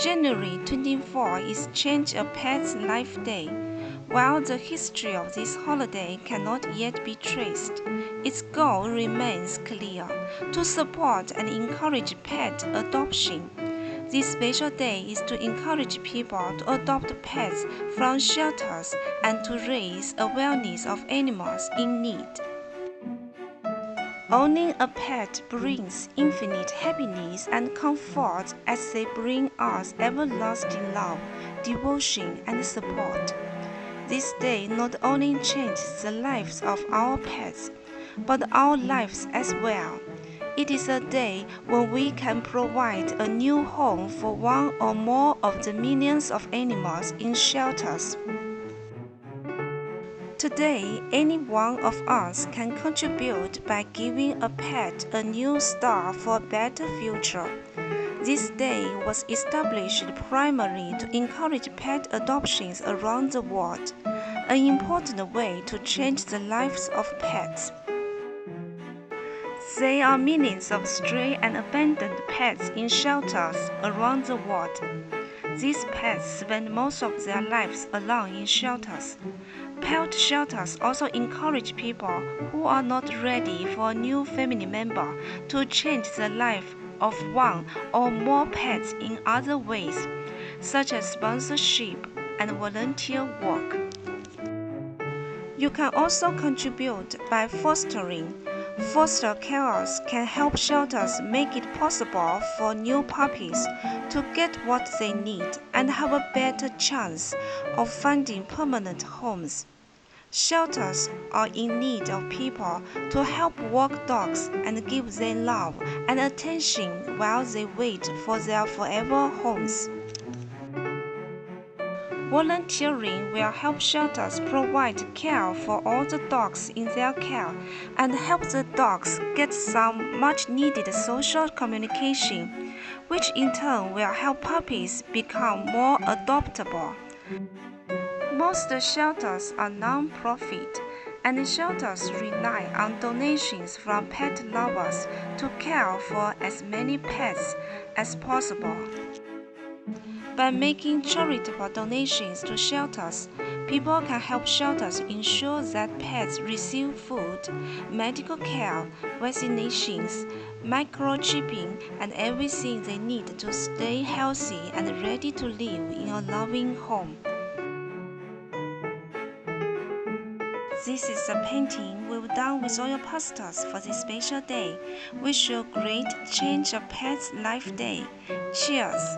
January 24 is Change a Pet's Life Day. While the history of this holiday cannot yet be traced, its goal remains clear: to support and encourage pet adoption. This special day is to encourage people to adopt pets from shelters and to raise awareness of animals in need. Owning a pet brings infinite happiness and comfort as they bring us everlasting love, devotion, and support. This day not only changes the lives of our pets, but our lives as well. It is a day when we can provide a new home for one or more of the millions of animals in shelters. Today, any one of us can contribute by giving a pet a new start for a better future. This day was established primarily to encourage pet adoptions around the world, an important way to change the lives of pets. There are millions of stray and abandoned pets in shelters around the world. These pets spend most of their lives alone in shelters. Pet shelters also encourage people who are not ready for a new family member to change the life of one or more pets in other ways, such as sponsorship and volunteer work. You can also contribute by fostering. Foster carers can help shelters make it possible for new puppies to get what they need and have a better chance of finding permanent homes. Shelters are in need of people to help walk dogs and give them love and attention while they wait for their forever homes. Volunteering will help shelters provide care for all the dogs in their care and help the dogs get some much-needed social communication, which in turn will help puppies become more adoptable. Most shelters are non-profit, and shelters rely on donations from pet lovers to care for as many pets as possible. By making charitable donations to shelters, people can help shelters ensure that pets receive food, medical care, vaccinations, microchipping, and everything they need to stay healthy and ready to live in a loving home. This is a painting we've done with oil pastels for this special day. Wish you a great Change a Pet's Life Day. Cheers!